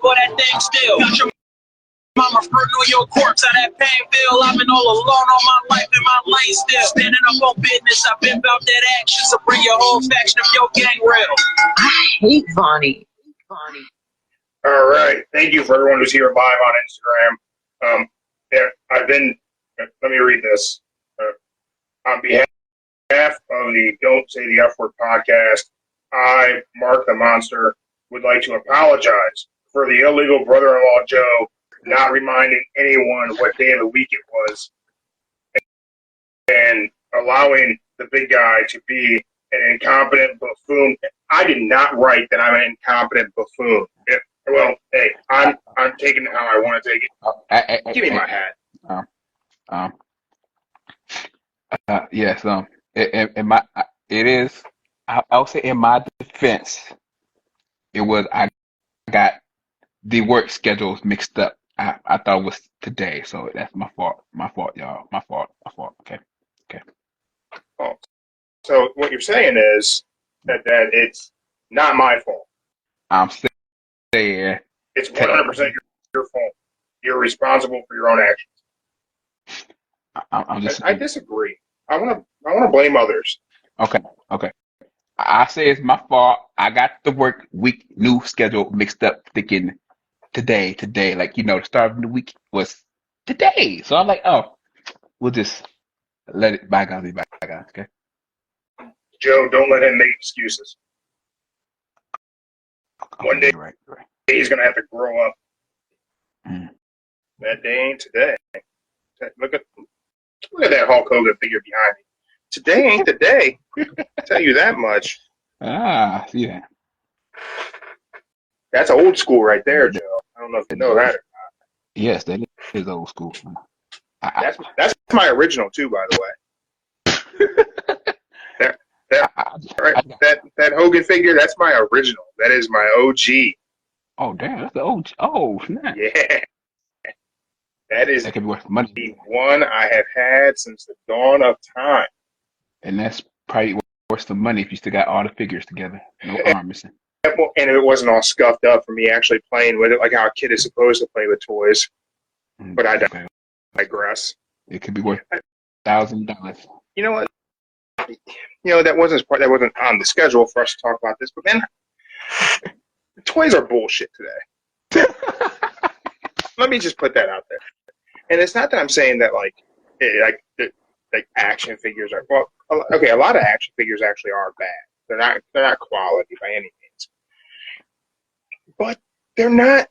for that thing still. Got your mama fruiting on your corpse, how that pain feel. I've been all alone on my life in my lane still. Standing up on business, I've been about that action. So bring your whole faction of your gang real. I hate Vonnie. All right. Thank you for everyone who's here live on Instagram. Let me read this. On behalf of the Don't Say the F Word podcast, I, Mark the Monster, would like to apologize for the illegal brother-in-law Joe not reminding anyone what day of the week it was and allowing the big guy to be an incompetent buffoon. I did not write that I'm an incompetent buffoon. Well, hey, I'm taking it how I want to take it. Give me my hat. Yes. I'll say in my defense, it was I got the work schedules mixed up. I thought it was today, so that's my fault. My fault, y'all. My fault. Okay. Oh, so what you're saying is that it's not my fault. I'm saying it's 100% your fault. You're responsible for your own actions. I disagree. I want to blame others. Okay. I say it's my fault. I got the work week new schedule mixed up, thinking today. Like, the start of the week was today. So I'm like, oh, we'll just let it bygones be bygones, okay? Joe, don't let him make excuses. Okay, One day, right. he's going to have to grow up. That day ain't today. Look at that Hulk Hogan figure behind me. Today ain't the day. I'll tell you that much. See that. That's old school right there, Joe. I don't know if you know that or not. Yes, that is old school. That's my original too, by the way. That Hogan figure, that's my original. That is my OG. Oh damn, that's the OG. Oh snap. Yeah. That is that could be worth money. The one I have had since the dawn of time. And that's probably worth some money if you still got all the figures together. No arm missing. And it wasn't all scuffed up for me actually playing with it like how a kid is supposed to play with toys. But I digress. It could be worth $1,000. You know what? That wasn't on the schedule for us to talk about this, but man, the toys are bullshit today. Let me just put that out there. And it's not that I'm saying that like action figures are okay. A lot of action figures actually are bad. They're not quality by any means, but they're not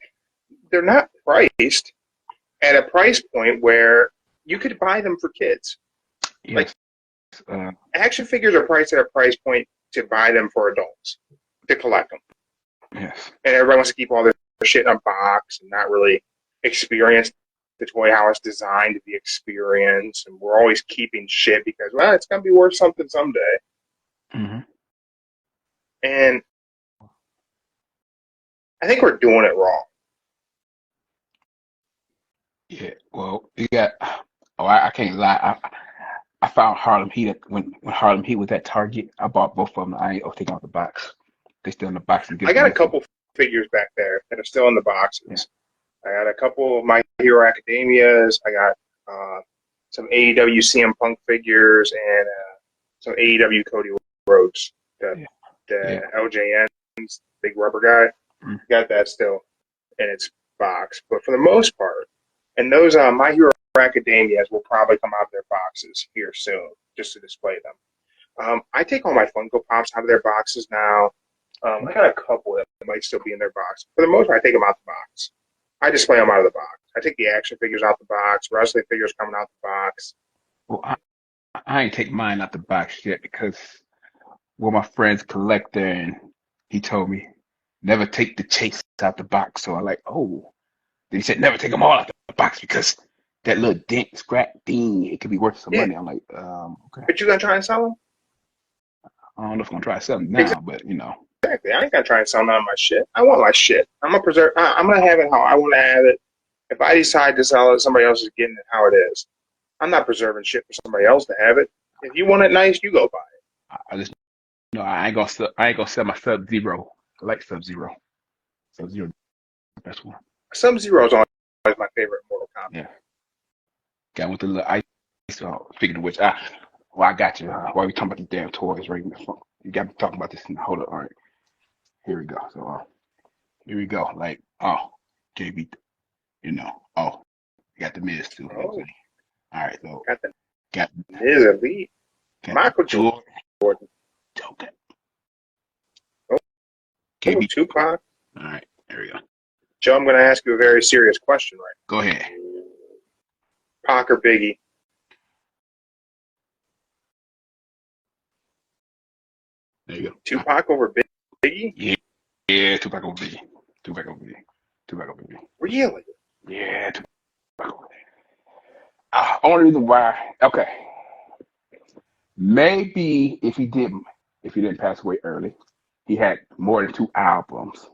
priced at a price point where you could buy them for kids. Yes. Like action figures are priced at a price point to buy them for adults to collect them. Yes. And everybody wants to keep all their shit in a box and not really experience the toy how it's designed to be experienced. And we're always keeping shit because, well, it's going to be worth something someday. Mm-hmm. And I think we're doing it wrong. Yeah, well, you got. I can't lie. I found Harlem Heat when Harlem Heat was at Target. I bought both of them. I ain't taking out the box. They still in the box. I got a couple figures back there that are still in the boxes. Yeah. I got a couple of My Hero Academias. I got some AEW CM Punk figures and some AEW Cody Rhodes. The LJN's big rubber guy. Mm. Got that still in its box. But for the most part, and those My Hero Academias will probably come out of their boxes here soon just to display them. I take all my Funko Pops out of their boxes now. I got a couple that might still be in their box. For the most part, I take them out the box. I display them out of the box. I take the action figures out the box, wrestling figures coming out the box. Well, I ain't take mine out the box yet because my friend's collector and he told me never take the chase out the box. So I'm like, oh. Then he said never take them all out the box because that little dent, scrap thing, it could be worth some money. I'm like, okay. But you gonna try and sell them? I don't know if I'm gonna try something now, but Exactly. I ain't gonna try and sell none of my shit. I want my shit. I'm gonna preserve. I'm gonna have it how I want to have it. If I decide to sell it, somebody else is getting it how it is. I'm not preserving shit for somebody else to have it. If you want it nice, you go buy it. I ain't gonna sell my Sub-Zero. I like Sub-Zero. Sub-Zero best one. Sub-Zero is always my favorite Mortal Kombat. Yeah. Got with the little ice. Speaking of which, I got you. While we talking about the damn toys, right? You got me talking about this. Hold up. All right. Here we go. So, here we go. Like, KB, you got the Miz too. You know what I'm saying? All right. So, got Miz Elite. Michael Jordan. Okay. KB. Tupac. All right. There we go. Joe, I'm going to ask you a very serious question, right? Go ahead. Pac or Biggie? There you go. Tupac over Biggie? Yeah, Tupac over Biggie. Tupac over Biggie. Really? Yeah, Tupac over Biggie. Only reason why, okay. Maybe if he didn't pass away early, he had more than 2 albums.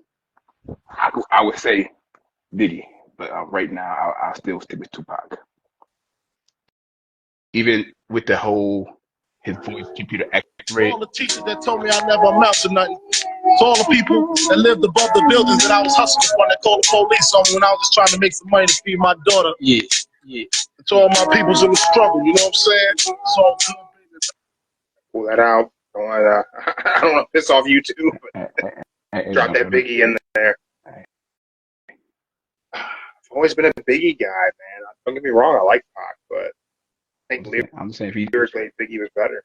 I would say Biggie, but right now I'll still stick with Tupac. Even with the whole his voice computer X-ray. All the teachers that told me I never amount to nothing. To all the people that lived above the buildings that I was hustling for, that called the police on me when I was just trying to make some money to feed my daughter. Yeah. To all my peoples in the struggle, you know what I'm saying? So pull that out. I don't want to piss off you too, but drop that Biggie in there. I've always been a Biggie guy, man. Don't get me wrong, I like Pac, but I think lyrically Biggie was better.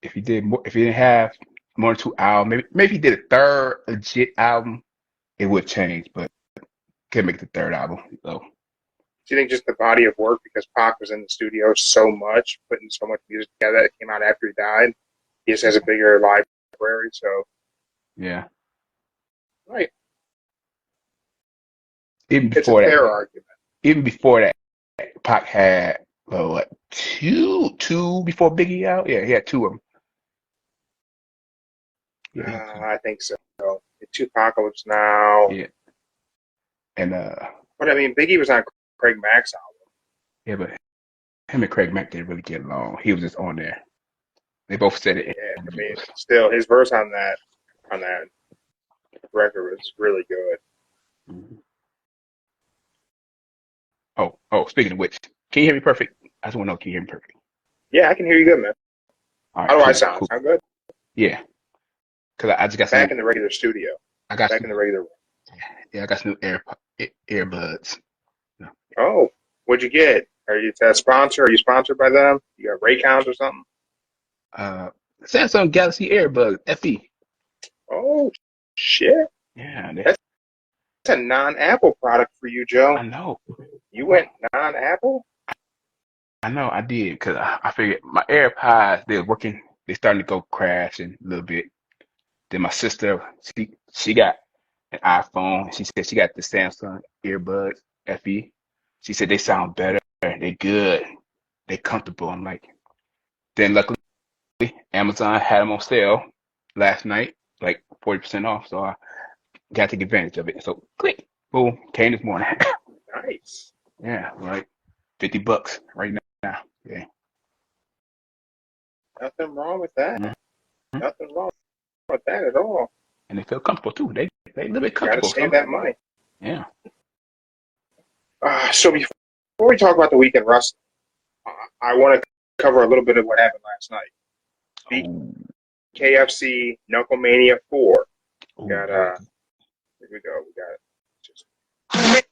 If he didn't have more than 2 albums, maybe if he did a third legit album, it would change, but can't make the third album. So do you think just the body of work, because Pac was in the studio so much, putting so much music together that came out after he died, he just has a bigger library, so yeah. Right. Even before that, Pac had two before Biggie out? Yeah, he had 2 of them. Yeah, I think so. The Tupacalypse Now. Yeah. And but I mean, Biggie was on Craig Mack's album. Yeah, but him and Craig Mack didn't really get along. He was just on there. They both said it. Yeah, I mean, still his verse on that record was really good. Mm-hmm. Oh, speaking of which, can you hear me perfect? I just want to know, can you hear me perfect? Yeah, I can hear you good, man. All right, how do I sound? Cool. Sound good? Yeah. Because I just got back in the regular studio. I got back in the regular room. Yeah, I got some earbuds. Yeah. Oh, what'd you get? Are you a sponsor? Are you sponsored by them? You got Raycons or something? Samsung Galaxy Earbuds FE. Oh shit! Yeah, that's a non-Apple product for you, Joe. I know. You went non-Apple? I know, I did, because I figured my AirPods, they're working, they're starting to go crashing a little bit. Then my sister, she got an iPhone. She said she got the Samsung earbuds FE. She said they sound better. They good. They comfortable. I'm like, then luckily Amazon had them on sale last night, like 40% off. So I got to take advantage of it. So click, boom, came this morning. Nice. Yeah, right. $50 right now. Yeah. Nothing wrong with that. Mm-hmm. Nothing wrong with that at all. And they feel comfortable too. They a little bit comfortable. Gotta save that money. Yeah. So before we talk about the weekend wrestling, I want to cover a little bit of what happened last night. BKFC Knuckle Mania 4. We got here we go. We got it.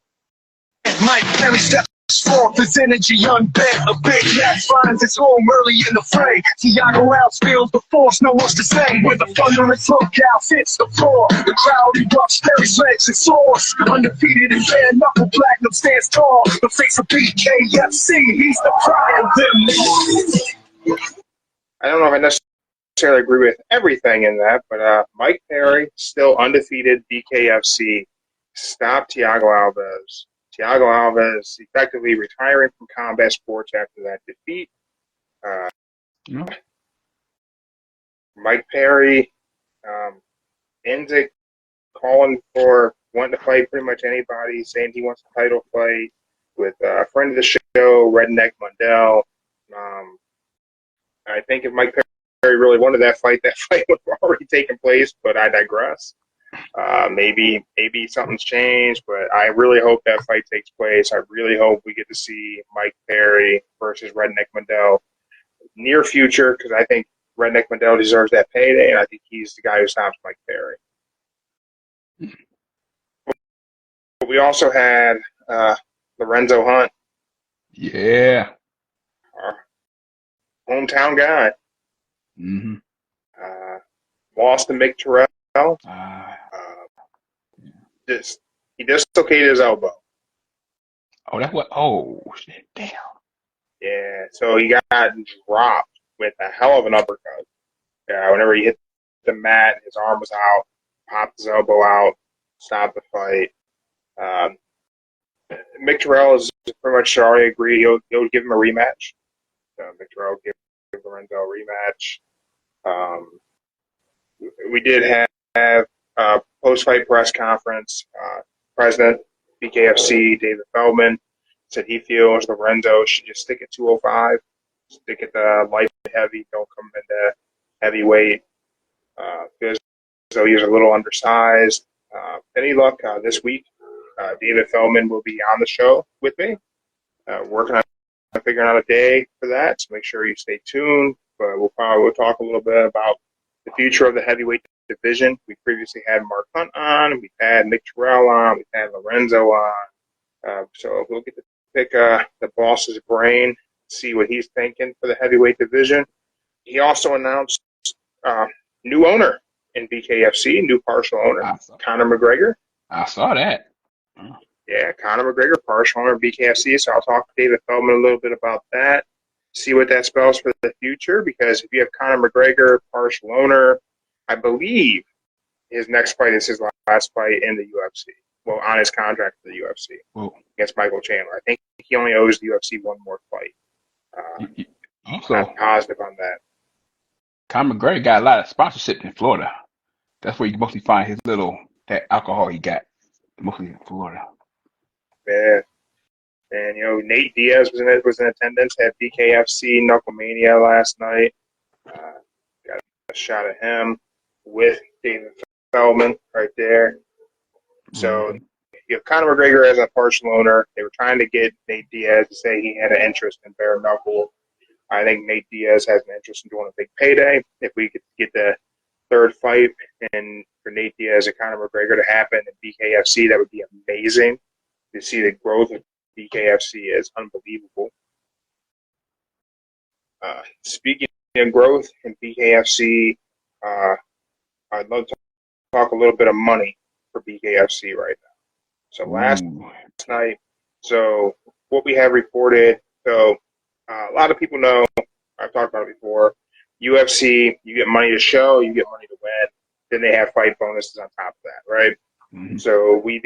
Mike Perry steps forth, his energy unbent. A big cat finds its home early in the fray. Tiago outspills the force, no one's to say. With a thunderous hook out hits the floor. The crowd erupts, Perry's legs and soars. Undefeated and bare knuckle, platinum stands tall. The face of BKFC, he's the pride of them. I don't know if I necessarily agree with everything in that, but Mike Perry, still undefeated BKFC, stopped Tiago Alves. Tiago Alves effectively retiring from combat sports after that defeat. Mike Perry ends it wanting to fight pretty much anybody, saying he wants a title fight with a friend of the show, Redneck Mundell. I think if Mike Perry really wanted that fight would have already taken place, but I digress. Maybe something's changed, but I really hope that fight takes place. I really hope we get to see Mike Perry versus Redneck Mandel near future, because I think Redneck Mandel deserves that payday, and I think he's the guy who stops Mike Perry. But we also had Lorenzo Hunt. Yeah. Our hometown guy. Mm-hmm. Lost to Mick Terrell. He dislocated his elbow. Oh, that's what. Oh, shit. Damn. Yeah, so he got dropped with a hell of an uppercut. Yeah, whenever he hit the mat, his arm was out, popped his elbow out, stopped the fight. Mick Terrell has pretty much already agreed he'll give him a rematch. Mick Terrell give Lorenzo a rematch. We did have a post-fight press conference. President BKFC David Feldman said he feels Lorenzo should just stick at 205, stick at the light heavy, don't come into heavyweight, because so he's a little undersized. Any luck this week? David Feldman will be on the show with me, working on figuring out a day for that. So make sure you stay tuned. But we'll talk a little bit about the future of the heavyweight division. We previously had Mark Hunt on, we've had Mick Terrell on, we've had Lorenzo on. So we'll get to pick the boss's brain, see what he's thinking for the heavyweight division. He also announced new owner in BKFC, new partial owner, Conor McGregor. I saw that. Yeah, Conor McGregor, partial owner of BKFC. So I'll talk to David Feldman a little bit about that, see what that spells for the future, because if you have Conor McGregor, partial owner, I believe his next fight is his last fight in the UFC. Well, on his contract for the UFC against Michael Chandler. I think he only owes the UFC one more fight. Also, not positive on that. Conor McGregor got a lot of sponsorship in Florida. That's where you mostly find that alcohol he got, mostly in Florida. Yeah. And, Nate Diaz was in attendance at BKFC Knuckle Mania last night. Got a shot at him with David Feldman right there. So you have Conor McGregor as a partial owner. They were trying to get Nate Diaz to say he had an interest in bare knuckle. I think Nate Diaz has an interest in doing a big payday. If we could get the third fight and for Nate Diaz and Conor McGregor to happen at BKFC, that would be amazing. To see the growth of BKFC is unbelievable. Speaking of growth in BKFC, I'd love to talk a little bit of money for BKFC right now. So last night, so what we have reported, so a lot of people know, I've talked about it before, UFC, you get money to show, you get money to win, then they have fight bonuses on top of that, right? So we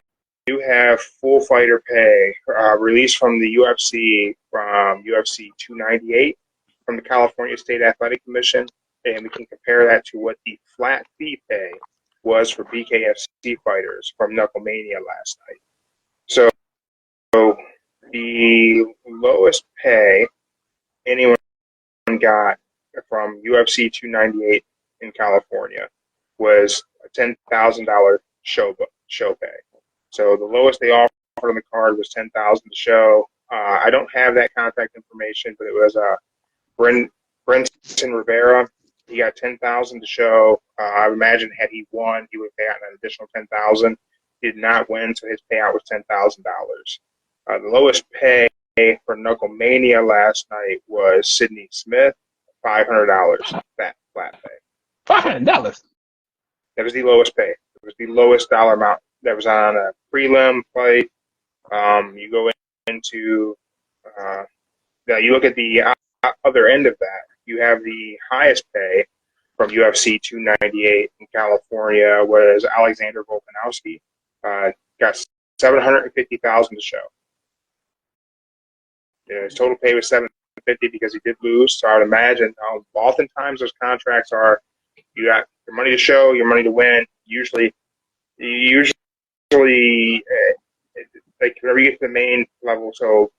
do have full fighter pay released from the UFC, from UFC 298, from the California State Athletic Commission, and we can compare that to what the flat fee pay was for BKFC fighters from Knuckle Mania last night. So the lowest pay anyone got from UFC 298 in California was a $10,000 show pay. So the lowest they offered on the card was $10,000 to show. I don't have that contact information, but it was Brenton Rivera. He got $10,000 to show. I would imagine had he won, he would have gotten an additional $10,000. He did not win, so his payout was $10,000. The lowest pay for Knuckle Mania last night was Sidney Smith, $500 flat pay. $500. That was the lowest pay. It was the lowest dollar amount that was on a prelim fight. You go into you look at the other end of that. You have the highest pay from UFC 298 in California was Alexander Volkanovski. Got $750,000 to show. His total pay was $750 because he did lose. So I would imagine oftentimes those contracts are you got your money to show, your money to win. Usually, like whenever you get to the main level. So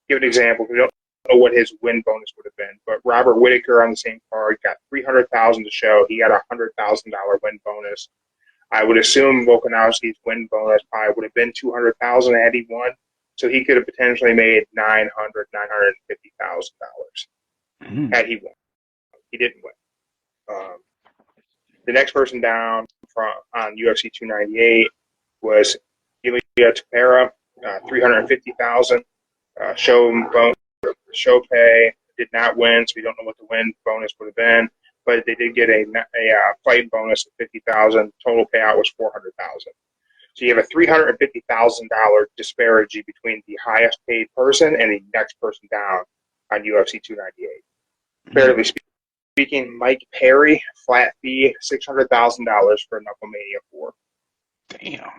give an example. We don't know what his win bonus would have been, but Robert Whitaker on the same card got $300,000 to show. He got a $100,000 win bonus. I would assume Volkanovski's win bonus probably would have been $200,000 had he won, so he could have potentially made $950,000 had he won. He didn't win. The next person down on UFC 298 was Ilya Tapera, $350,000 show pay. Did not win, so we don't know what the win bonus would have been. But they did get a fight bonus of $50,000. Total payout was $400,000. So you have a $350,000 disparity between the highest paid person and the next person down on UFC 298. Fairly speaking, Mike Perry, flat fee, $600,000 for Knuckle Mania 4. Damn.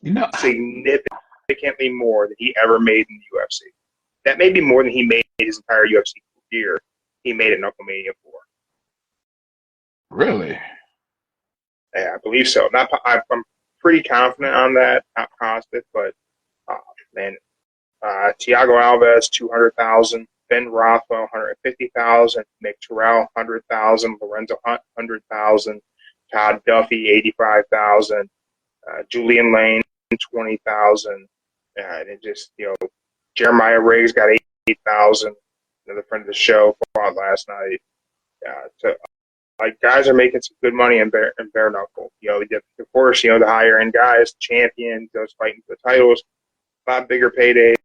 You know, significantly more than he ever made in the UFC. That may be more than he made his entire UFC career. He made it Knuckle Mania 4. Really? Yeah, I believe so. I'm pretty confident on that. Not positive, but Thiago Alves, $200,000. Ben Rothwell, $150,000. Mick Terrell, $100,000. Lorenzo Hunt, $100,000. Todd Duffy, $85,000. Julian Lane, $20,000. And it just, Jeremiah Riggs got $8,000. Another friend of the show fought last night. So guys are making some good money in bare knuckle. Of course, the higher end guys, champion, those fighting for the titles, a lot bigger paydays,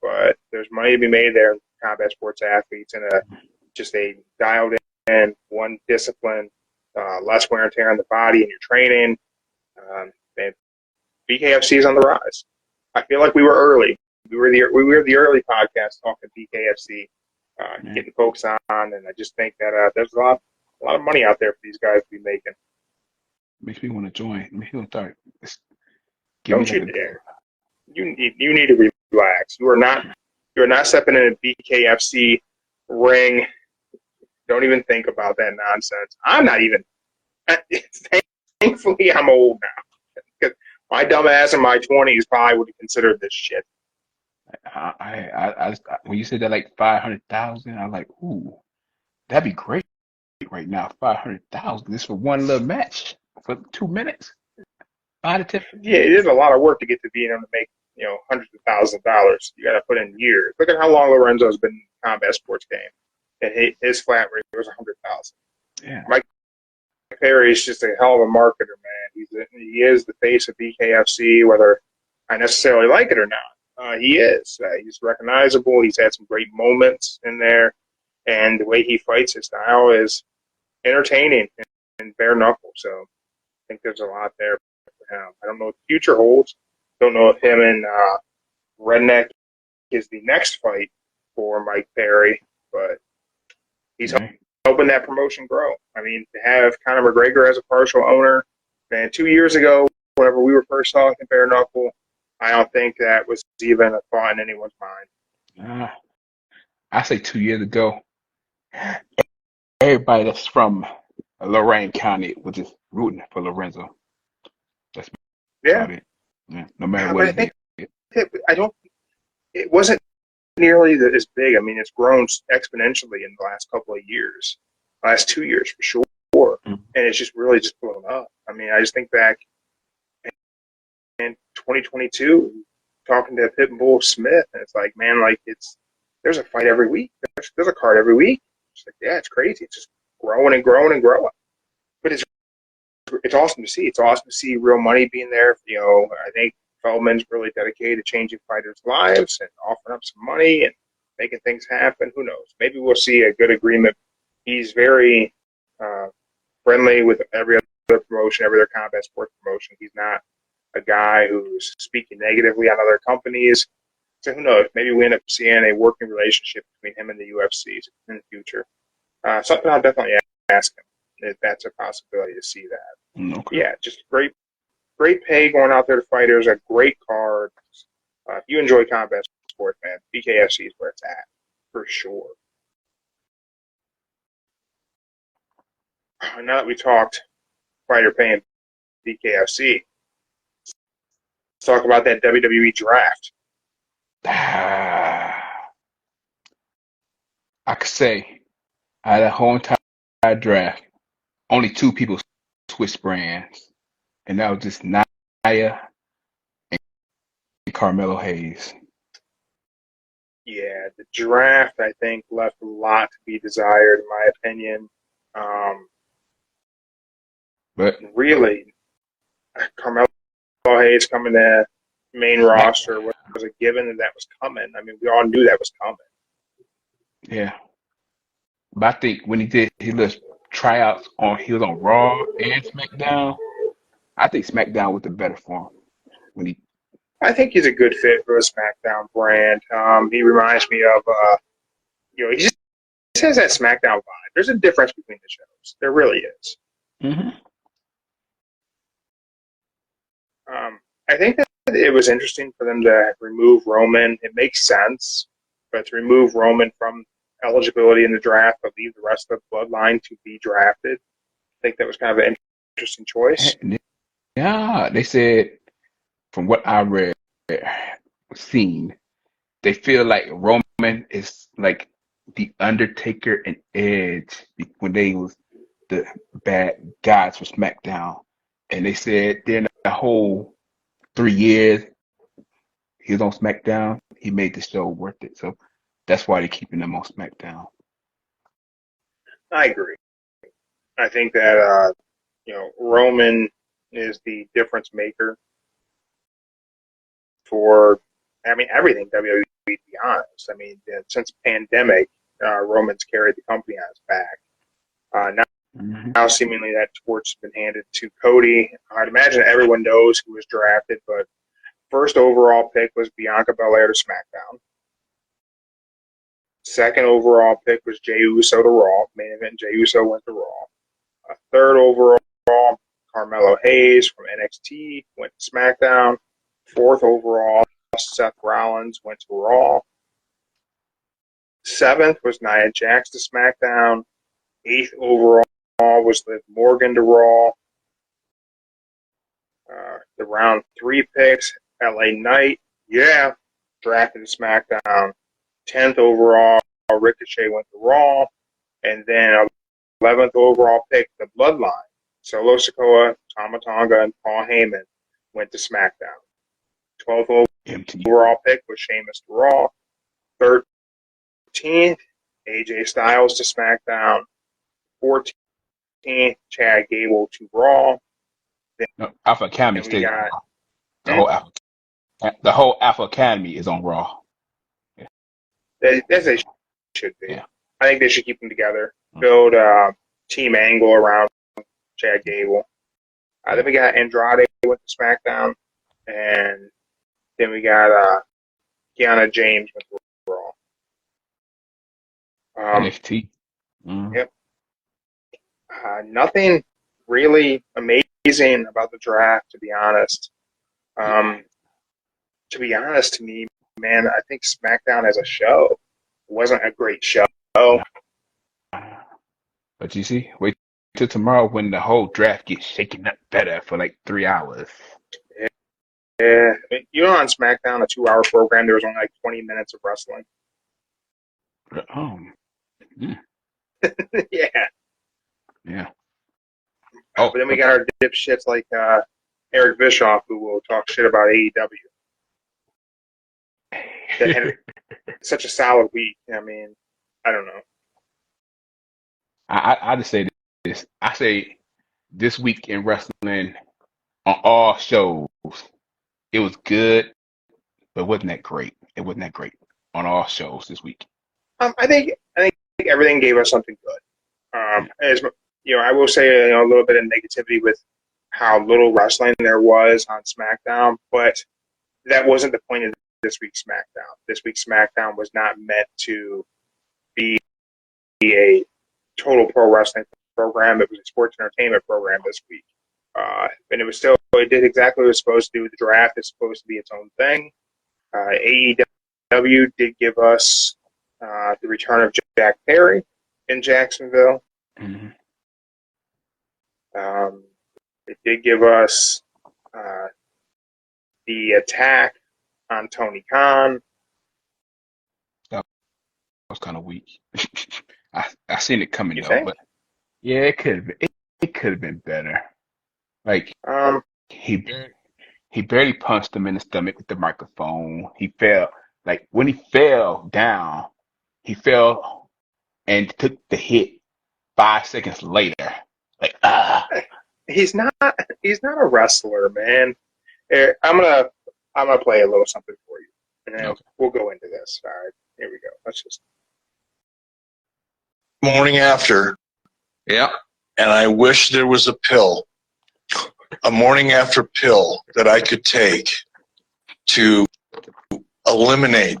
but there's money to be made there. Combat sports athletes and just a dialed in one discipline, less wear and tear on the body and your training. BKFC is on the rise. I feel like we were early. We were the early podcast talking BKFC, getting folks on, and I just think that there's a lot of money out there for these guys to be making. Makes me want to join. Makes me want to start. Don't you dare! You need to relax. You are not stepping in a BKFC ring. Don't even think about that nonsense. I'm not even. Thankfully, I'm old now. Because my dumb ass in my 20s probably would have considered this shit. I when you said that like 500,000, I'm like, ooh, that'd be great right now. 500,000 just for one little match for 2 minutes. 5 to 10. Yeah, it is a lot of work to get to being able to make hundreds of thousands of dollars. You got to put in years. Look at how long Lorenzo's been in the combat sports game, and his flat rate was 100,000. Yeah. Mike Perry is just a hell of a marketer, man. He is the face of BKFC, whether I necessarily like it or not. He is. He's recognizable. He's had some great moments in there, and the way he fights, his style is entertaining and bare knuckle. So I think there's a lot there for him. I don't know what the future holds. Don't know if him and Redneck is the next fight for Mike Perry, but he's helping that promotion grow. I mean, to have Conor McGregor as a partial owner, man, 2 years ago, whenever we were first talking bare knuckle, I don't think that was even a thought in anyone's mind. I say 2 years ago, everybody that's from Lorain County was just rooting for Lorenzo. That's about it. Yeah, no matter what. It wasn't nearly as big. I mean, it's grown exponentially in the last couple of years, last 2 years for sure, and it's just really just blown up. I mean, I just think back in 2022, talking to Pitbull Smith, and it's like, man, like there's a fight every week. There's a card every week. It's like, yeah, it's crazy. It's just growing and growing and growing. But it's awesome to see. It's awesome to see real money being there. I think Feldman's really dedicated to changing fighters' lives and offering up some money and making things happen. Who knows? Maybe we'll see a good agreement. He's very friendly with every other promotion, every other combat sports promotion. He's not a guy who's speaking negatively on other companies. So who knows? Maybe we end up seeing a working relationship between him and the UFC in the future. Something I'll definitely ask him if that's a possibility to see that. Okay. Yeah, just great pay going out there to fighters, a great card. If you enjoy combat sports, man, BKFC is where it's at, for sure. Now that we talked fighter pay and BKFC, let's talk about that WWE Draft. I could say out of that whole entire draft, only 2 people Swiss brands, and that was just Nia and Carmelo Hayes. Yeah, the draft, I think, left a lot to be desired, in my opinion. But Really, Carmelo Hayes coming to main roster was a given that was coming. I mean, we all knew that was coming. yeah, but I think when he did his little tryouts he was on Raw and SmackDown. I think SmackDown was the better for him when he. I think he's a good fit for a SmackDown brand. He reminds me of, he just has that SmackDown vibe. There's a difference between the shows. There really is. Mm-hmm. I think that it was interesting for them to remove Roman. It makes sense, but to remove Roman from eligibility in the draft, but leave the rest of the bloodline to be drafted, I think that was kind of an interesting choice. Yeah, they said from what I read, seen, they feel like Roman is like the Undertaker and Edge when they was the bad guys for SmackDown, and they said during the whole 3 years he was on SmackDown, he made the show worth it. So that's why they're keeping him on SmackDown. I agree. I think that Roman is the difference maker for, everything WWE, to be honest. Since the pandemic, Roman's carried the company on his back. Now seemingly that torch has been handed to Cody. I'd imagine everyone knows who was drafted, but first overall pick was Bianca Belair to SmackDown. Second overall pick was Jey Uso to Raw. Main event, Jey Uso went to Raw. Third overall, Carmelo Hayes from NXT went to SmackDown. Fourth overall, Seth Rollins went to Raw. Seventh was Nia Jax to SmackDown. Eighth overall was Liv Morgan to Raw. The round 3 picks, LA Knight, drafted to SmackDown. 10th overall, Ricochet went to Raw. And then 11th overall pick, the Bloodline, Solo Sikoa, Tama Tonga, and Paul Heyman went to SmackDown. 12th overall pick was Sheamus to Raw. 13th, AJ Styles to SmackDown. 14th, Chad Gable to Raw. No, Alpha Academy stays on Raw. The whole Alpha Academy is on Raw. As they should be. Yeah. I think they should keep them together. Build Team Angle around Chad Gable. Then we got Andrade with the SmackDown, and then we got Kiana James with the Raw. NXT. Yep. Nothing really amazing about the draft, to be honest. To me, man, I think SmackDown as a show wasn't a great show. But you see, wait till tomorrow when the whole draft gets shaken up better for like 3 hours. Yeah. On SmackDown, a 2-hour program, there was only like 20 minutes of wrestling. Yeah. But then we got our dipshits like Eric Bischoff, who will talk shit about AEW. That had such a solid week. I don't know. I just say this. I say this week in wrestling on all shows, it was good, but wasn't that great. It wasn't that great on all shows this week. I think everything gave us something good. As I will say a little bit of negativity with how little wrestling there was on SmackDown, but that wasn't the point of this week's SmackDown. This week's SmackDown was not meant to be a total pro wrestling program. It was a sports entertainment program this week. And it did exactly what it was supposed to do. The draft is supposed to be its own thing. AEW did give us the return of Jack Perry in Jacksonville. Mm-hmm. It did give us the attack on Tony Khan. That was kind of weak. I seen it coming You though, think? but yeah, it could have been. It could have been better. Like Um, he he barely punched him in the stomach with the microphone. He fell like when he fell down, he fell and took the hit 5 seconds later. Like he's not a wrestler, man. Here, I'm gonna play a little something for you, and then okay. we'll go into this. All right, here we go. Let's just Morning after, Yeah. and I wish there was a morning after pill that I could take to eliminate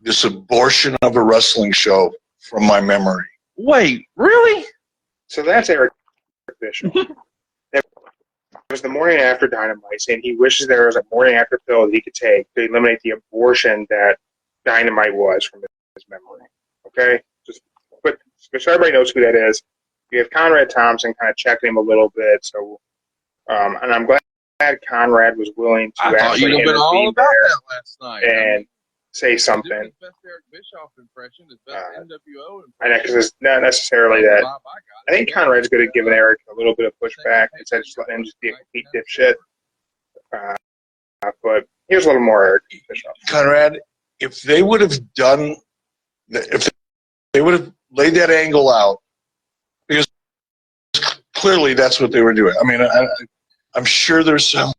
this abortion of a wrestling show from my memory. Wait, really? so that's Eric Bischoff. It was the morning after Dynamite, saying he wishes there was a morning after pill that he could take to eliminate the abortion that Dynamite was from his memory. Okay, but so everybody knows who that is. You have Conrad Thompson kind of checking him a little bit. So, and I'm glad Conrad was willing to I thought actually you'd have been all intervene about there that last night. and say His something. best Eric Bischoff impression, his best NWO I know impression. because it's not necessarily that. I think Conrad Conrad's good at giving Eric a little bit of pushback instead of just letting him just be a complete dipshit. But here's a little more Eric Bischoff. Conrad, if they would have if they would have laid that angle out, because clearly that's what they were doing. I mean, I'm sure there's some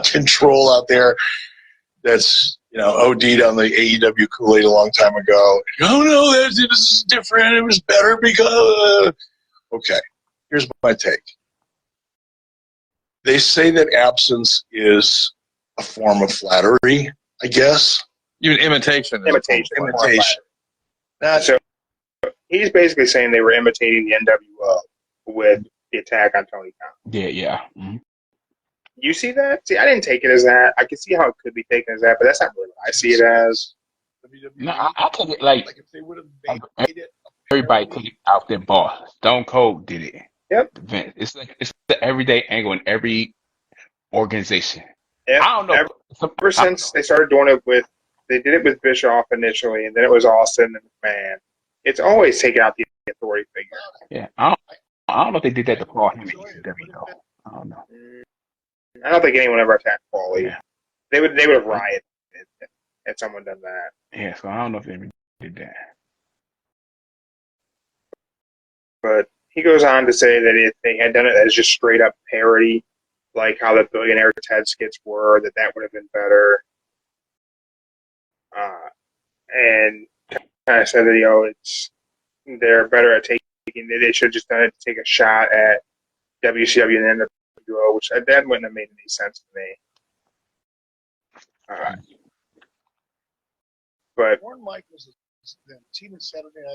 control out there that's, OD'd on the AEW Kool-Aid a long time ago. Oh, no, this is different. It was better because... Okay, here's my take. They say that absence is a form of flattery, I guess. Even imitation. Imitation. So he's basically saying they were imitating the NWO with the attack on Tony Khan. Yeah. Mm-hmm. You see that? See, I didn't take it as that. I can see how it could be taken as that, but that's not really what I see it as. No, I took it like if they would have made it. Everybody took it out their boss. Stone Cold did it. Yep. It's like it's the everyday angle in every organization. Yep. I don't know. Ever since they started doing it they did it with Bischoff initially, and then it was Austin and McMahon. It's always taking out the authority figure. Yeah, I don't know if they did that to Paul Heyman in WWE though. I don't know. I don't think anyone ever attacked Paul. Yeah. They would have rioted had someone done that. Yeah, so I don't know if they ever did that. But he goes on to say that if they had done it as just straight up parody, like how the Billionaire Ted skits were, that would have been better. And kind of said that they're better at taking. They should have just done it to take a shot at WCW and NWO, which that wouldn't have made any sense to me. But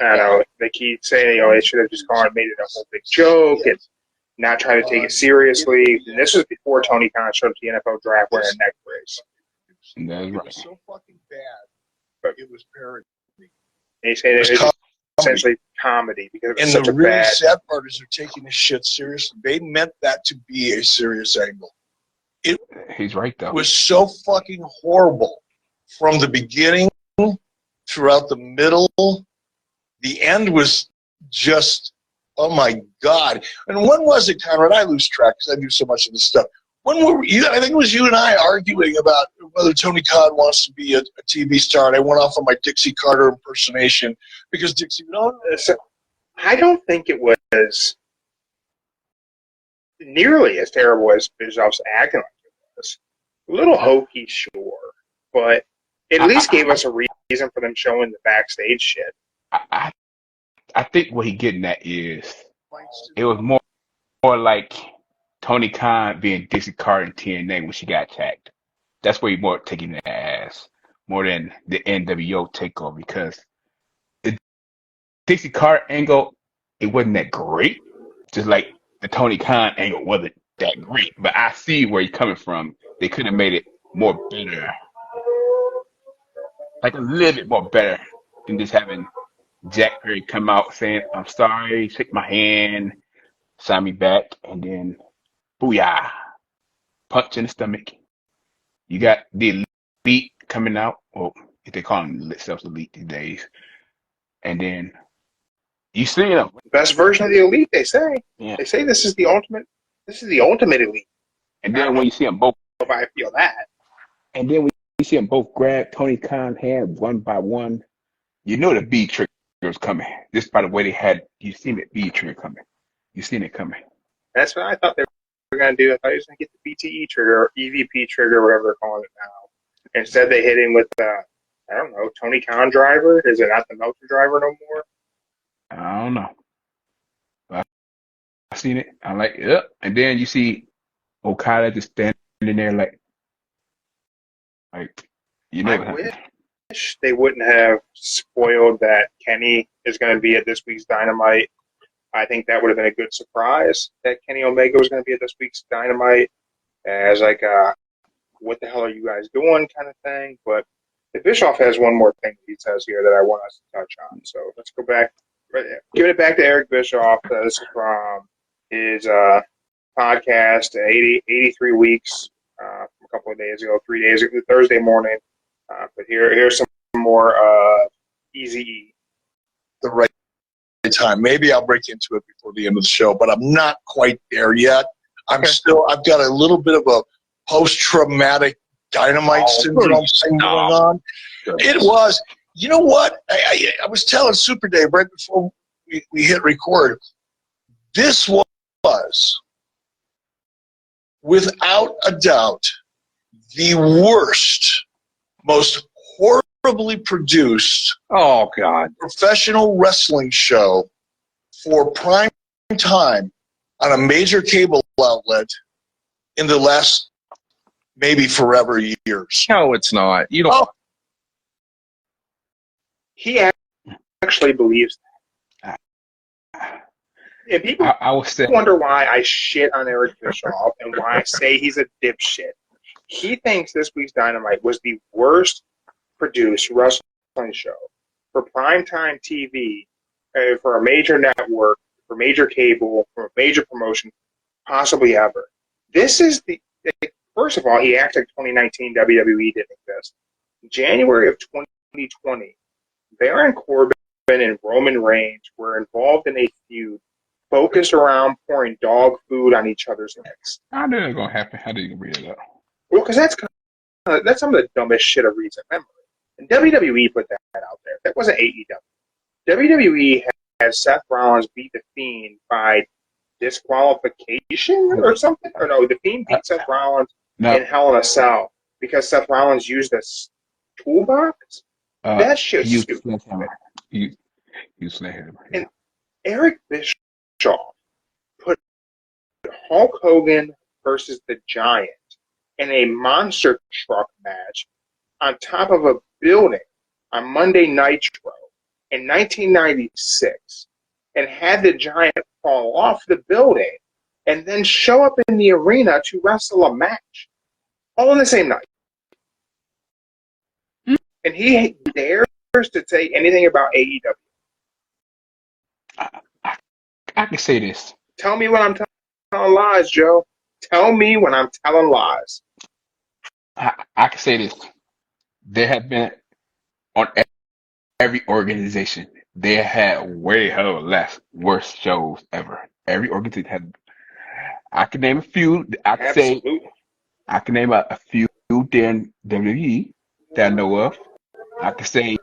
I don't know. They keep saying they should have just gone and made it a whole big joke and not try to take it seriously. And this was before Tony Khan showed up to the NFL draft wearing a neck brace. That's right. so fucking bad, but it was parody. And he's saying it was essentially comedy because it was such the a really bad. sad part is they're taking this shit seriously. They meant that to be a serious angle. He's right though. It was so fucking horrible from the beginning throughout the middle. The end was just, oh my God. And when was it, Conrad? I lose track because I do so much of this stuff. When were you? I think it was you and I arguing about whether Tony Khan wants to be a TV star. And I went off on my Dixie Carter impersonation because Dixie. I don't think it was nearly as terrible as Bischoff's acting like it was. A little hokey, sure, but at least gave us a reason for them showing the backstage shit. I think what he getting at is it was more like Tony Khan being Dixie Carter in TNA when she got attacked. That's what he more taking it as more than the NWO takeover because the Dixie Carter angle it wasn't that great. Just like the Tony Khan angle wasn't that great. But I see where he's coming from. They could have made it more better. Like a little bit more better than just having Jack Perry come out saying, I'm sorry, shake my hand, sign me back, and then booyah. Punch in the stomach. You got the elite coming out. Well, if they call themselves elite these days. And then you see them. Best version of the elite, they say. Yeah. They say this is the ultimate This is the Ultimate Elite. And then when you see them both, If I feel that. and then when you see them both grab Tony Khan's hand one by one, you know the B trigger was coming. Just by the way they had, you seen it B trigger coming. You seen it coming. That's what I thought they were going to do. I thought he was going to get the BTE trigger or EVP trigger, whatever they're calling it now. Instead, they hit him with, I don't know, Tony Khan driver. Is it not the Meltzer driver no more? I don't know. But I seen it. I'm like, yep. And then you see Okada just standing there like, you know. I wish they wouldn't have spoiled that Kenny is going to be at this week's Dynamite. I think that would have been a good surprise that Kenny Omega was going to be at this week's Dynamite as like what the hell are you guys doing kind of thing. But Bischoff has one more thing he says here that I want us to touch on. So let's go back. Giving it back to Eric Bischoff. This is from his podcast, 83 weeks from a couple of days ago, 3 days ago, Thursday morning. But here's some more Easy. The right time. Maybe I'll break into it before the end of the show, but I'm not quite there yet. I've got a little bit of a post-traumatic Dynamite syndrome thing going on. It was, you know what? I was telling Super Dave right before we hit record, this was, without a doubt, the worst, most horribly produced professional wrestling show for prime time on a major cable outlet in the last maybe forever years. No, it's not. You don't. He actually believes that. And people I was saying, wonder why I shit on Eric Bischoff and why I say he's a dipshit. He thinks this week's Dynamite was the worst produced wrestling show for primetime TV, for a major network, for major cable, for a major promotion, possibly ever. This is first of all, he acts like 2019 WWE didn't exist. In January of 2020, Baron Corbin and Roman Reigns were involved in a feud focused around pouring dog food on each other's necks. I knew it was going to happen. How did you read it up? Well, because that's some of the dumbest shit of recent memory. And WWE put that out there. That wasn't AEW. WWE had Seth Rollins beat The Fiend by disqualification or something? Or no, The Fiend beat Seth Rollins in Hell in a Cell because Seth Rollins used a toolbox? That shit's stupid. You slam. And Eric Bischoff put Hulk Hogan versus the Giant in a monster truck match on top of a building on Monday Nitro in 1996 and had the Giant fall off the building and then show up in the arena to wrestle a match all in the same night. And he dares to say anything about AEW. I can say this. Tell me when I'm telling lies, Joe. Tell me when I'm telling lies. I can say this. There have been, on every organization, they had way worse shows ever. Every organization had. I can name a few. I can name a few in WWE that I know of. I could say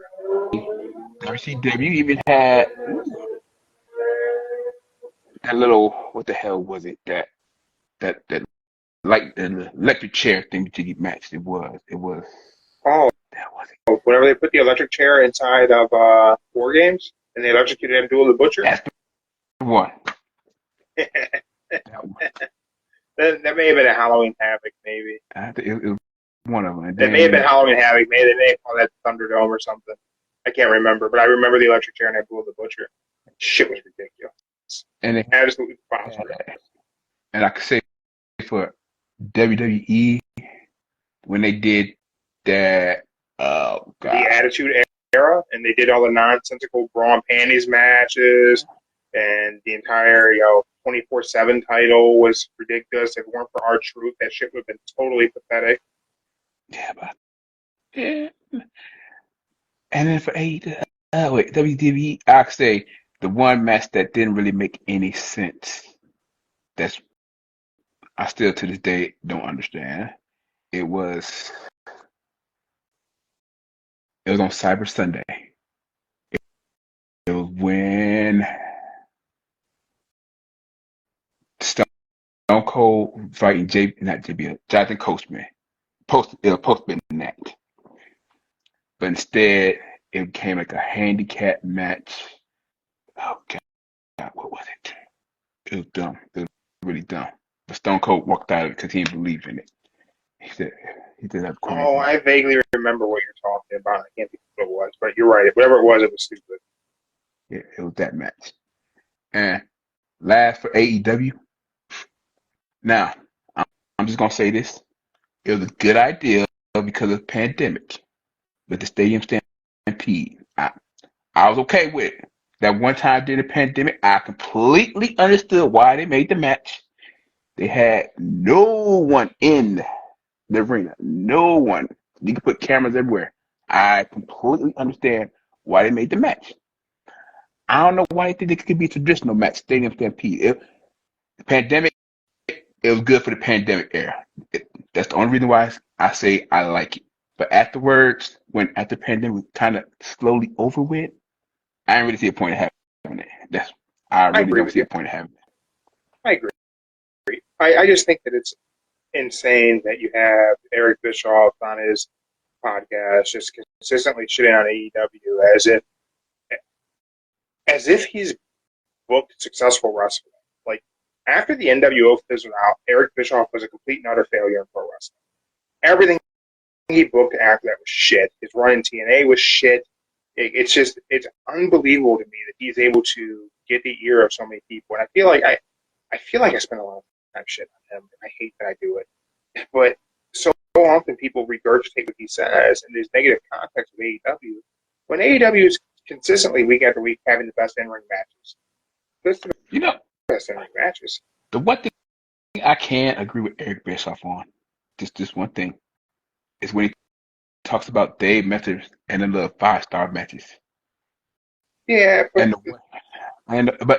WCW even had that little, what the hell was it, that like the electric chair thing that you get matched. It was Oh, that was it. Whenever they put the electric chair inside of War Games and they electrocuted Abdul the Butcher. That's the one. That may have been a Halloween Havoc, maybe. I think it was one of them. It may have been Halloween Havoc. Maybe they may have called that Thunderdome or something. I can't remember, but I remember the electric chair and Abdul the Butcher. Shit was ridiculous. And it Absolutely possible. And I could say for WWE when they did that, the Attitude Era, and they did all the nonsensical bra and panties matches, and the entire 24/7 title was ridiculous. If it weren't for R-Truth, that shit would have been totally pathetic. Yeah. And then for WWE, I could say the one match that didn't really make any sense. That's I still to this day don't understand. It was on Cyber Sunday. It was when Stone Cold fighting Jonathan Coachman. It was supposed to be that. But instead it became like a handicap match. Oh God, what was it? It was dumb. It was really dumb. But Stone Cold walked out of it because he didn't believe in it. He did have corny. Oh, I vaguely remember what you're talking about. I can't think of what it was, but you're right. Whatever it was stupid. Yeah, it was that match. And last for AEW. Now, I'm just gonna say this. It was a good idea because of the pandemic. With the stadium stampede. I was okay with it. That one time during the pandemic, I completely understood why they made the match. They had no one in the arena. No one. You could put cameras everywhere. I completely understand why they made the match. I don't know why they think it could be a traditional match, stadium stampede. The pandemic, it was good for the pandemic era. That's the only reason why I say I like it. But afterwards, after the pandemic was kind of slowly over with, I didn't really see a point of having it. I really don't see a point of having it. I agree. I just think that it's insane that you have Eric Bischoff on his podcast just consistently shitting on AEW as if he's booked successful wrestling. Like, after the NWO fizzled out, Eric Bischoff was a complete and utter failure in pro wrestling. Everything he booked after that was shit. His run in TNA was shit. It's unbelievable to me that he's able to get the ear of so many people. And I feel like I spend a lot of time shit on him, and I hate that I do it. But so often people regurgitate what he says, and there's negative context of AEW. When AEW is consistently week after week having the best in-ring matches. Best in-ring matches. The one thing I can agree with Eric Bischoff on, just one thing, is when he talks about Dave Method and the little 5-star matches. Yeah, but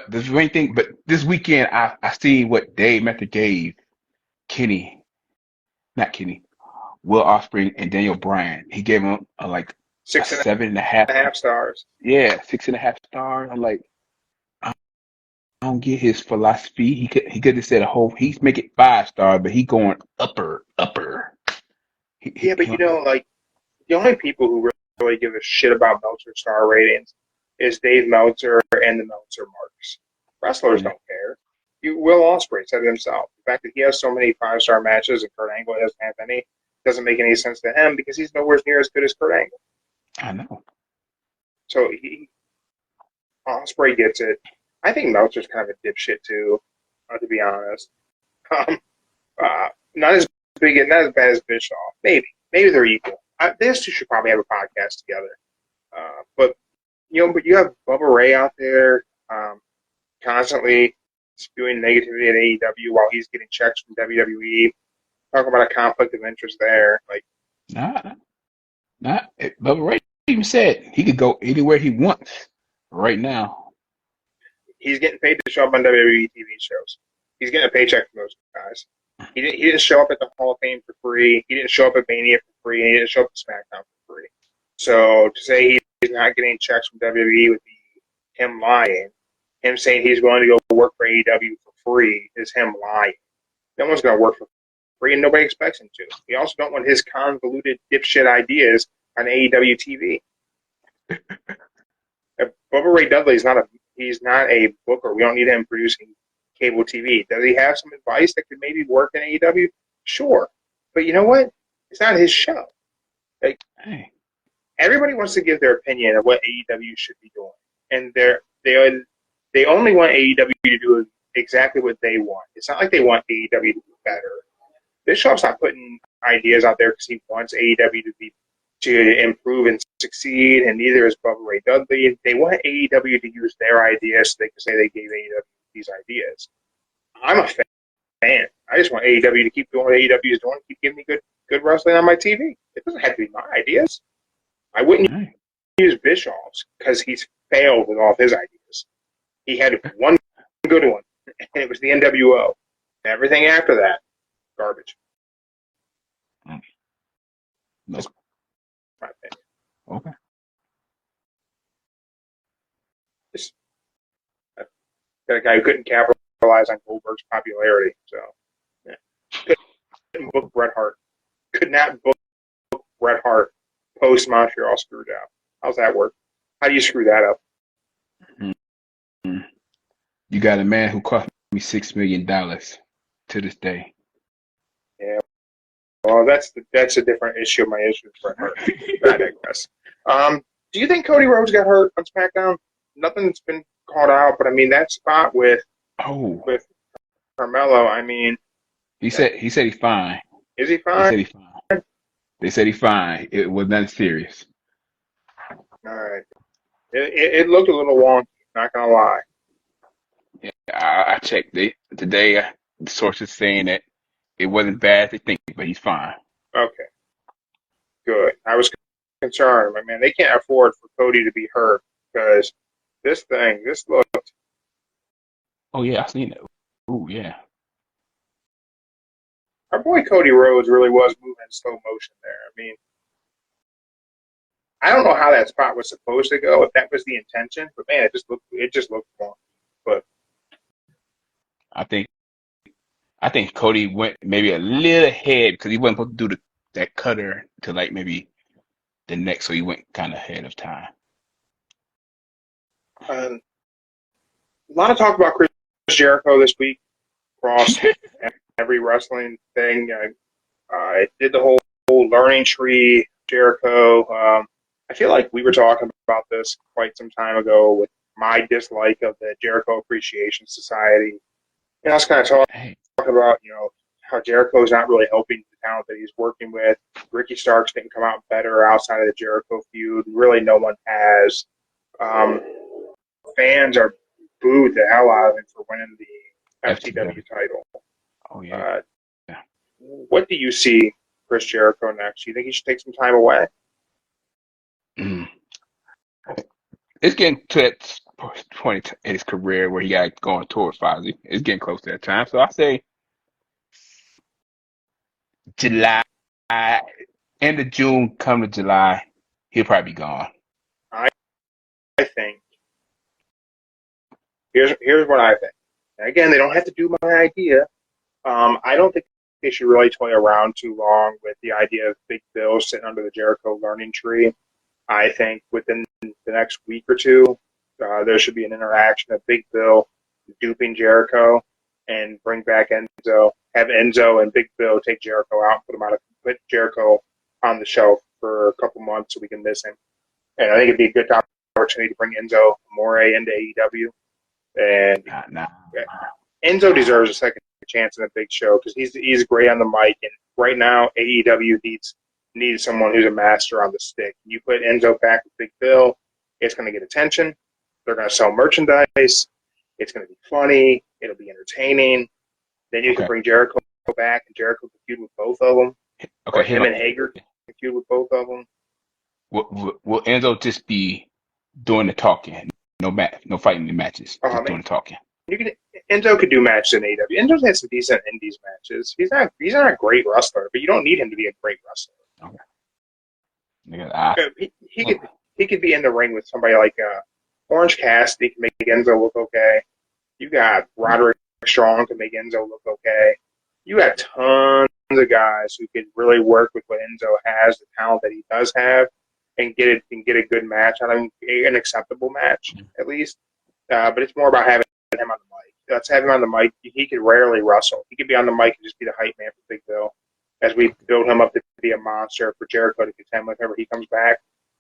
the main thing, but this weekend I seen what Dave Method gave Will Ospreay and Daniel Bryan. He gave him like 7.5 stars. Yeah, 6.5 stars. I'm like, I don't get his philosophy. He could have said he's making 5 stars, but he going upper. But like, the only people who really give a shit about Meltzer star ratings is Dave Meltzer and the Meltzer marks. Wrestlers don't care. Will Ospreay said it himself. The fact that he has so many 5-star matches and Kurt Angle doesn't have any doesn't make any sense to him because he's nowhere near as good as Kurt Angle. I know. So Ospreay gets it. I think Meltzer's kind of a dipshit too, to be honest. Not as big and not as bad as Bischoff. Maybe they're equal. These two should probably have a podcast together. But you have Bubba Ray out there constantly spewing negativity at AEW while he's getting checks from WWE. Talk about a conflict of interest there. Like, Bubba Ray even said he could go anywhere he wants right now. He's getting paid to show up on WWE TV shows. He's getting a paycheck from those guys. He didn't show up at the Hall of Fame for free. He didn't show up at Mania for free. And he didn't show up at SmackDown for free. So to say he's not getting checks from WWE would be him lying. Him saying he's going to go work for AEW for free is him lying. No one's going to work for free, and nobody expects him to. We also don't want his convoluted dipshit ideas on AEW TV. Bubba Ray Dudley he's not a booker. We don't need him producing cable TV. Does he have some advice that could maybe work in AEW? Sure. But you know what? It's not his show. Like, everybody wants to give their opinion of what AEW should be doing. And they only want AEW to do exactly what they want. It's not like they want AEW to be better. Bischoff's not putting ideas out there because he wants AEW to improve and succeed, and neither is Bubba Ray Dudley. They want AEW to use their ideas so they can say they gave AEW these ideas. I'm a fan. I just want AEW to keep doing what AEW is doing, keep giving me good wrestling on my TV. It doesn't have to be my ideas. I wouldn't use Bischoff's because he's failed with all of his ideas. He had one good one, and it was the NWO. Everything after that garbage. No. Just my opinion. Okay. Just got a guy who couldn't capitalize on Goldberg's popularity. So, yeah. Couldn't book Bret Hart. Could not book Bret Hart post Montreal Screwjob. How's that work? How do you screw that up? Mm-hmm. You got a man who cost me $6 million to this day. Yeah. Well, that's a different issue. My issue with Bret Hart. I digress. Do you think Cody Rhodes got hurt on SmackDown? Nothing's been called out, but I mean that spot with Carmelo. I mean, he said he's fine. Is he fine? He said he's fine. They said he's fine. It was nothing serious. All right. It looked a little wonky. Not gonna lie. Yeah, I checked it today. The sources saying that it wasn't bad. They think, but he's fine. Okay. Good. I was concerned. I mean, they can't afford for Cody to be hurt because this looked. Oh yeah, I seen it. Oh yeah. Our boy Cody Rhodes really was moving in slow motion there. I mean, I don't know how that spot was supposed to go, if that was the intention, but man, it just looked wrong. But I think Cody went maybe a little ahead because he wasn't supposed to do that cutter to like maybe the next, so he went kind of ahead of time. a lot of talk about Chris Jericho this week across every wrestling thing. I did the whole learning tree Jericho. I feel like we were talking about this quite some time ago with my dislike of the Jericho Appreciation Society. And I was kind of talking about, how Jericho's not really helping the talent that he's working with. Ricky Starks didn't come out better outside of the Jericho feud. Really, no one has. Fans are booed the hell out of him for winning the FTW title. Oh, yeah. What do you see Chris Jericho next? Do you think he should take some time away? It's getting to that point in his career where he got going toward Fozzy. It's getting close to that time. So I say July, end of June, come to July, he'll probably be gone. I think here's what I think. And again, they don't have to do my idea. I don't think they should really toy around too long with the idea of Big Bill sitting under the Jericho learning tree. I think within the next week or two, there should be an interaction of Big Bill duping Jericho and bring back Enzo. Have Enzo and Big Bill take Jericho out and put Jericho on the shelf for a couple months so we can miss him. And I think it'd be a good opportunity to bring Enzo Amore into AEW. And Enzo deserves a second chance in a big show because he's great on the mic. And right now, AEW needs someone who's a master on the stick. You put Enzo back with Big Bill, it's going to get attention. They're going to sell merchandise. It's going to be funny. It'll be entertaining. Then you can bring Jericho back, and Jericho can feud with both of them. Or him and Hager can feud with both of them. Will Enzo just be doing the talking? No fighting in matches. Just doing the talking. Enzo could do matches in AEW. Enzo's had some decent indies matches. He's not a great wrestler, but you don't need him to be a great wrestler. Okay. He could be in the ring with somebody like Orange Cassidy can make Enzo look okay. You got Roderick Strong to make Enzo look okay. You got tons of guys who could really work with what Enzo has, the talent that he does have, and get a good match. I mean, an acceptable match at least. But it's more about having him on the mic. Let's have him on the mic. He could rarely wrestle. He could be on the mic and just be the hype man for Big Bill as we build him up to be a monster for Jericho to contend whenever he comes back.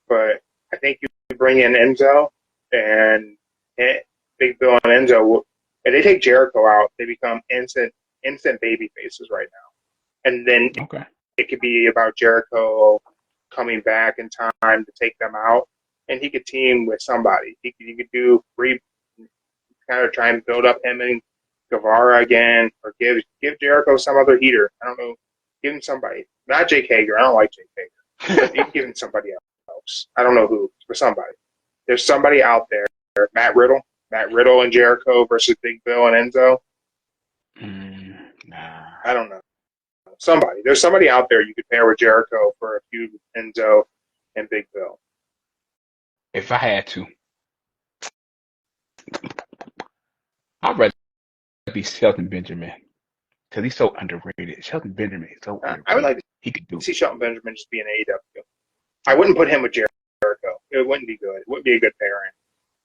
But I think you bring in Enzo and Big Bill and Enzo. If they take Jericho out, they become instant baby faces right now. And then it could be about Jericho coming back in time to take them out, and he could team with somebody. He could do kind of try and build up him and Guevara again, or give Jericho some other heater. I don't know. Give him somebody. Not Jake Hager. I don't like Jake Hager. But you can give him somebody else. I don't know who, but somebody. There's somebody out there. Matt Riddle and Jericho versus Big Bill and Enzo. Nah. I don't know. Somebody. There's somebody out there you could pair with Jericho for a feud with Enzo and Big Bill. If I had to, I'd rather be Shelton Benjamin because he's so underrated. Shelton Benjamin is so underrated. I would like he could do to see Shelton Benjamin just be an AEW. I wouldn't put him with Jericho. It wouldn't be good. It wouldn't be a good pairing.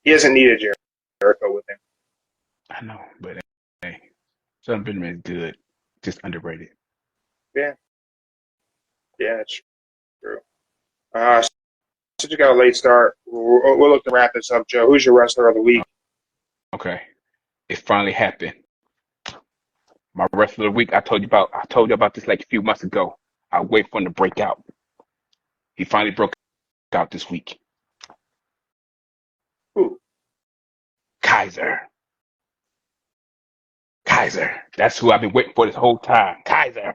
He doesn't need a Jericho with him. I know, but hey, Shelton Benjamin is good, just underrated. Yeah, that's true. Since you got a late start, we'll look to wrap this up, Joe. Who's your wrestler of the week? Okay, it finally happened. My wrestler of the week, I told you about this like a few months ago. I wait for him to break out. He finally broke out this week. Who? Kaiser. That's who I've been waiting for this whole time. Kaiser.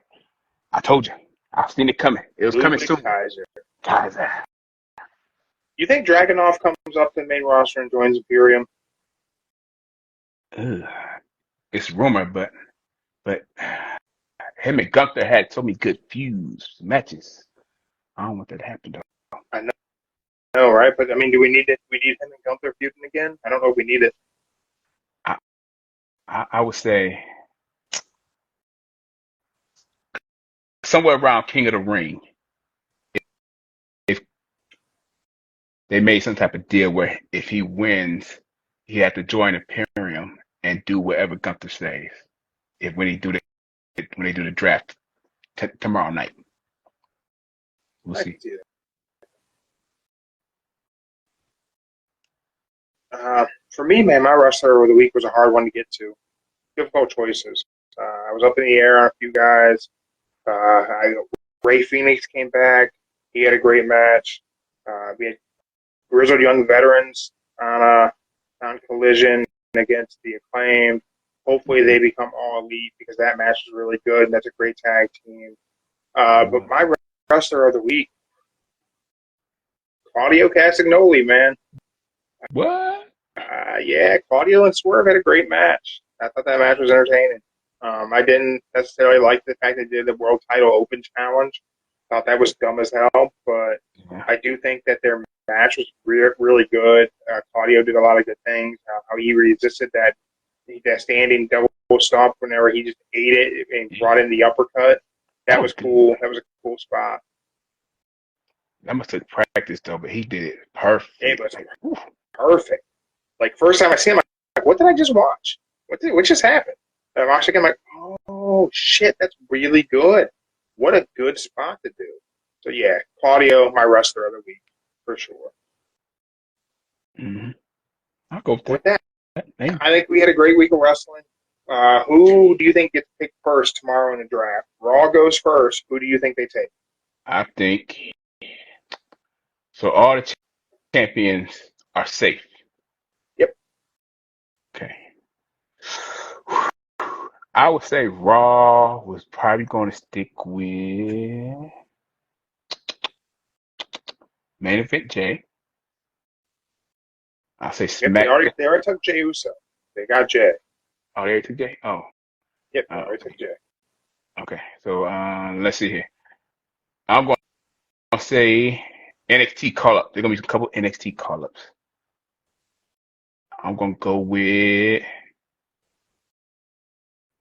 I told you. I've seen it coming. It was coming soon. Kaiser. You think Dragunov comes up to the main roster and joins Imperium? It's rumored, but him and Gunther had so many good feuds matches. I don't want that to happen though. I know, right? But I mean, do we need it? We need him and Gunther feuding again? I don't know if we need it. I would say somewhere around King of the Ring. If they made some type of deal where if he wins, he had to join Imperium and do whatever Gunther says. When they do the draft tomorrow night, we'll see. For me, man, my wrestler of the week was a hard one to get to. Difficult choices. I was up in the air on a few guys. Ray Phoenix came back. He had a great match. We had grizzled young veterans on Collision against the Acclaimed. Hopefully they become all elite because that match was really good and that's a great tag team. But my wrestler of the week, Claudio Castagnoli, man. What? Yeah, Claudio and Swerve had a great match. I thought that match was entertaining. I didn't necessarily like the fact they did the World Title Open Challenge. Thought that was dumb as hell, but I do think that their match was really good. Claudio did a lot of good things. How he resisted that standing double stomp whenever he just ate it and brought in the uppercut. That was cool. That was a cool spot. That must have practiced though, but he did it perfect. It was perfect. Like first time I see him, I'm like, what did I just watch? What just happened? And I'm watching him like, oh shit, that's really good. What a good spot to do. So yeah, Claudio, my wrestler of the week for sure. Mm-hmm. I'll go with that. I think we had a great week of wrestling. Who do you think gets picked first tomorrow in the draft? Raw goes first. Who do you think they take? I think so. All the champions are safe. Yep. Okay. I would say Raw was probably going to stick with main event Jay. I'll say SmackDown. They already took Jey Uso. They got Jay. Oh, they already took Jay? Oh. Yep, they already took Jay. Okay, so let's see here. I'm going to say NXT call-up. There's going to be a couple NXT call-ups. I'm going to go with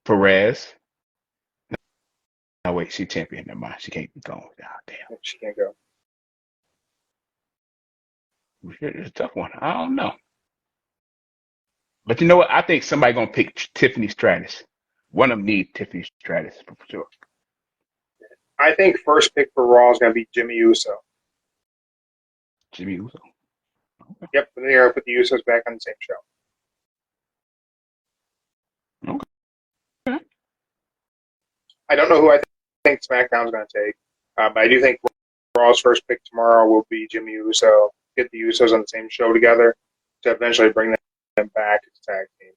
Perez. No, wait, she's champion. Never mind. She can't be going. God damn. She can't go. It's a tough one. I don't know. But you know what? I think somebody's going to pick Tiffany Stratus. One of them needs Tiffany Stratus for sure. I think first pick for Raw is going to be Jimmy Uso. Jimmy Uso? Okay. Yep, they're going to put the Usos back on the same show. Okay. I don't know who I think SmackDown's going to take, but I do think Raw's first pick tomorrow will be Jimmy Uso. Get the Usos on the same show together to eventually bring them back as a tag team.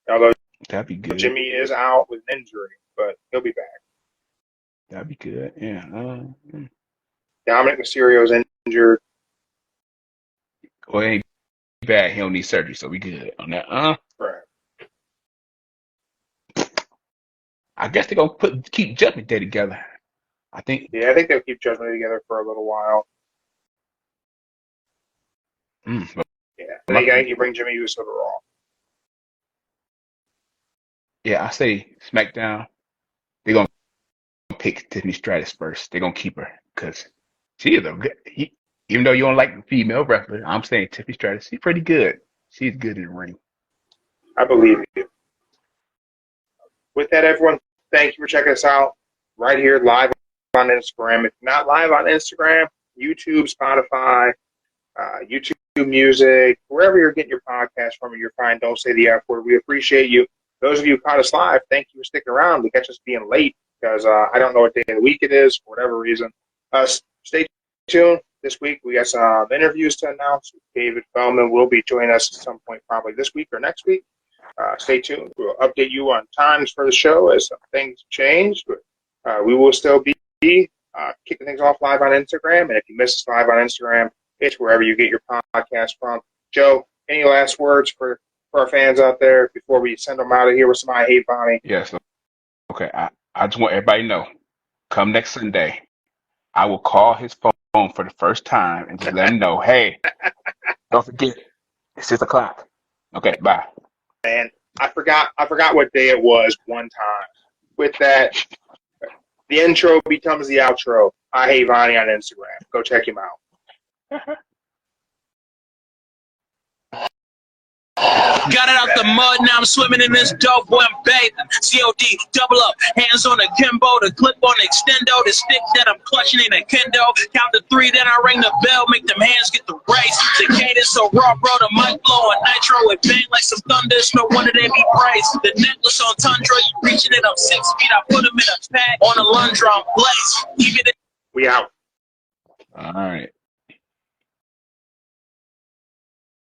Although that'd be good. Jimmy is out with an injury, but he'll be back. That'd be good. Yeah. Dominic Mysterio is injured. Well, he ain't bad. He don't need surgery, so we good on that. Right. I guess they're gonna keep Judgment Day together. I think. Yeah, I think they'll keep Judgment Day together for a little while. But Yeah, I think you bring Jimmy Uso to Raw. yeah, I say SmackDown. They're gonna pick Tiffany Stratton first. They're gonna keep her because she is a good. Even though you don't like the female wrestler, I'm saying Tiffany Stratton. She's pretty good. She's good in the ring. I believe you. With that, everyone, thank you for checking us out right here live on Instagram. If not live on Instagram, YouTube, Spotify, YouTube Music, wherever you're getting your podcast from, you're fine. Don't say the F word. We appreciate you. Those of you who caught us live, thank you for sticking around to catch us being late because I don't know what day of the week it is for whatever reason. Stay tuned. This week we got some interviews to announce. David Feldman will be joining us at some point, probably this week or next week. Stay tuned. We'll update you on times for the show as some things change. But we will still be kicking things off live on Instagram. And if you miss us live on Instagram, it's wherever you get your podcast from. Joe, any last words for our fans out there before we send them out of here with some I Hate Bonnie? Yes. Okay. I just want everybody to know. Come next Sunday, I will call his phone for the first time and just let him know, hey, don't forget, it's 6 o'clock. Okay, bye. Man, I forgot what day it was one time. With that, the intro becomes the outro. I Hate Bonnie on Instagram. Go check him out. Got it out the mud, now I'm swimming in this dope when bathing. COD, double up, hands on the Kimbo, the clip on the extendo, the stick that I'm clutching in a kendo. Count to 3, then I ring the bell, make them hands get the race. The cadence so raw, bro, the mic blow and nitro, it bang like some thunder, it's no wonder they be praised. The necklace on Tundra, you reaching it up 6 feet, I put them in a pack on a lunge drum, blaze. Keep it in. We out. All right.